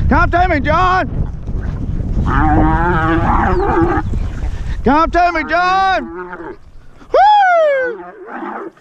Come to me, John. Come to me, John. Woo! Woo!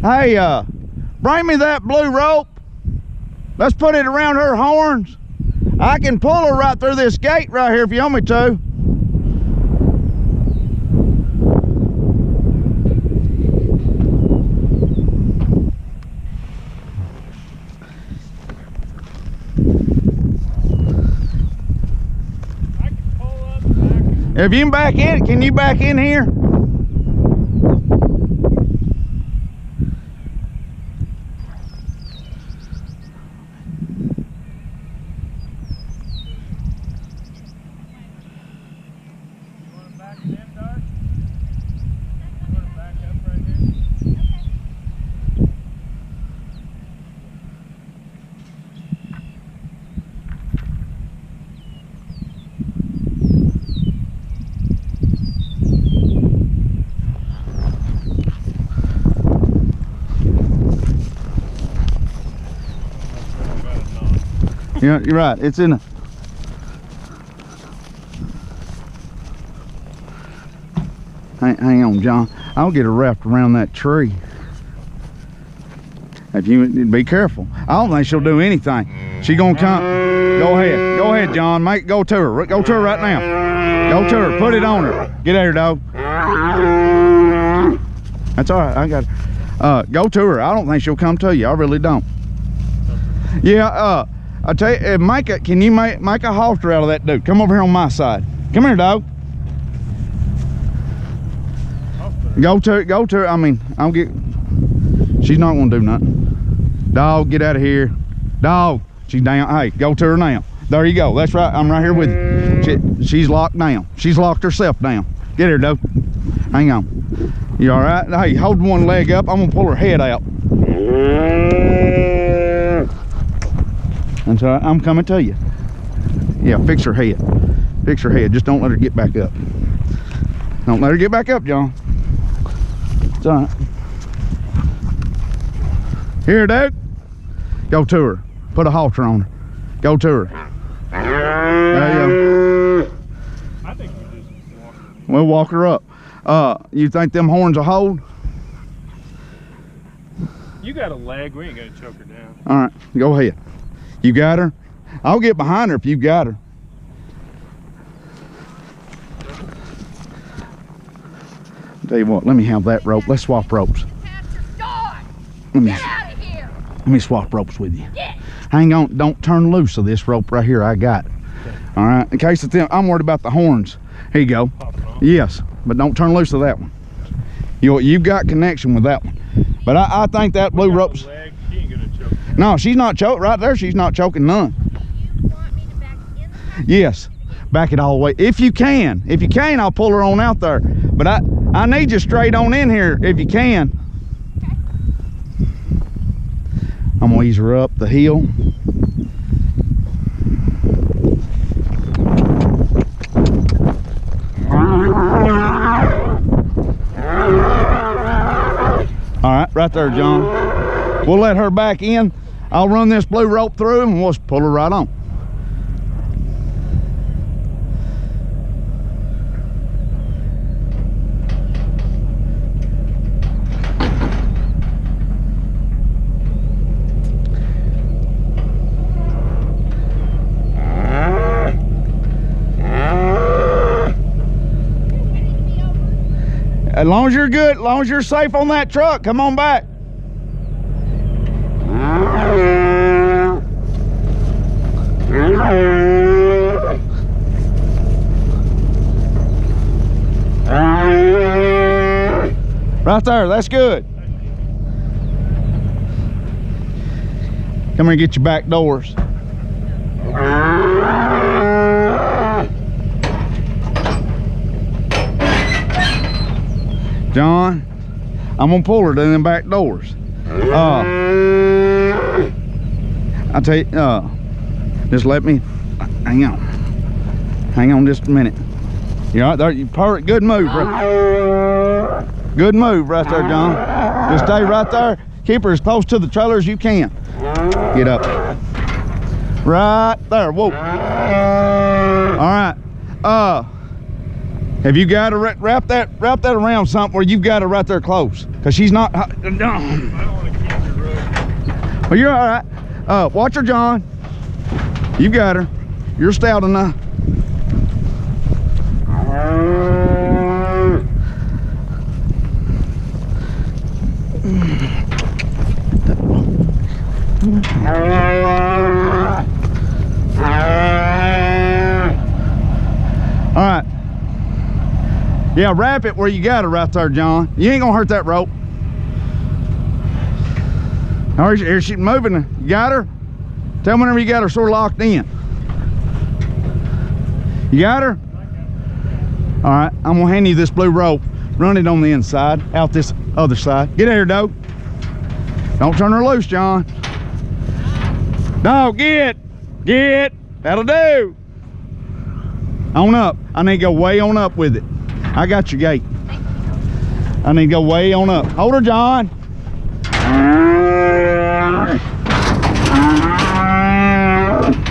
Hey, bring me that blue rope. Let's put it around her horns. I can pull her right through this gate right here if you want me to. If you can back in, can you back in here? Yeah, you're right. It's in a... Hang on, John. I'll get her wrapped around that tree. If you be careful. I don't think she'll do anything. She gonna come. Go ahead. Go ahead, John. Go to her. Go to her right now. Go to her. Put it on her. Get at her, dog. That's all right. I got her. Go to her. I don't think she'll come to you. I really don't. Yeah, I tell you, can you make a halter out of that dude? Come over here on my side. Come here, dog. Go to her. I mean, she's not gonna do nothing. Dog, get out of here. Dog, she's down. Hey, go to her now. There you go. That's right. I'm right here with you. She's locked down. She's locked herself down. Get her, dog. Hang on. You all right? Hey, hold one leg up. I'm gonna pull her head out. And so I'm coming to you. Yeah, fix her head. Fix her head. Just don't let her get back up. Don't let her get back up, John. It's all right. Here, Duke. Go to her. Put a halter on her. Go to her. There you go. I think we just walk her. We'll walk her up. You think them horns will hold? You got a leg. We ain't gonna choke her down. All right, go ahead. You got her? I'll get behind her if you got her. Tell you what, let me have that rope. Let's swap ropes. Let me swap ropes with you. Hang on, don't turn loose of this rope right here. I got it. All right, in case of them, I'm worried about the horns. Here you go. Yes, but don't turn loose of that one. You've got connection with that one. But I think that blue rope's. She ain't gonna choke. No, she's not choking. Right there, she's not choking none. You want me to back in? Yes, back it all the way. If you can. If you can, I'll pull her on out there. But I need you straight on in here if you can. Okay. I'm gonna ease her up the hill. All right, right there, John. We'll let her back in. I'll run this blue rope through and we'll pull her right on. As long as you're good, as long as you're safe on that truck, come on back. Right there, that's good. Come here and get your back doors. John, I'm gonna pull her to them back doors. I tell you, just let me, hang on just a minute. You all right there? You perfect, good move, right? Good move right there, John. Just stay right there. Keep her as close to the trailer as you can. Get up. Right there, whoa. All right, have you got to wrap that around something where you've got her right there close? Because she's not. I don't want to keep her rope. Well, you're all right. Watch her, John. You got her. You're stout enough. All right. Yeah, wrap it where you got it right there, John. You ain't gonna hurt that rope. All right, here she's moving. You got her? Tell me whenever you got her sort of locked in. You got her? All right, I'm gonna hand you this blue rope. Run it on the inside, out this other side. Get here, Doe. Don't turn her loose, John. No, get. That'll do. On up. I need to go way on up with it. I got your gate. I need to go way on up. Hold her, John.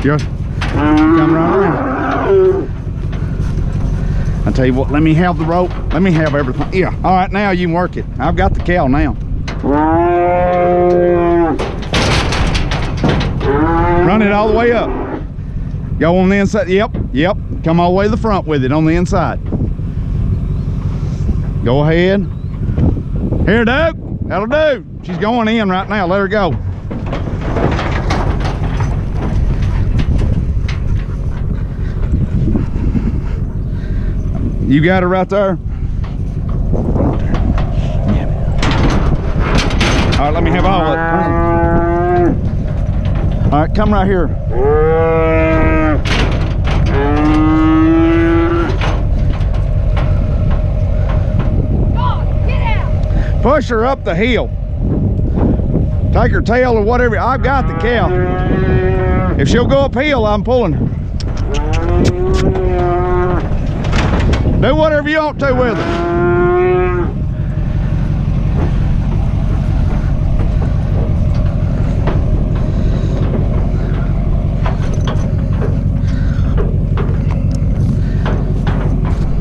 Just come right around. I tell you what, let me have the rope. Let me have everything. Yeah. All right, now you can work it. I've got the cow now. Run it all the way up. Go on the inside. Yep. Come all the way to the front with it on the inside. Go ahead. Here, Doug. That'll do. She's going in right now. Let her go. You got her right there? All right, let me have all of it. All right, come right here. Push her up the hill. Take her tail or whatever. I've got the cow. If she'll go uphill, I'm pulling her. Do whatever you want to with her.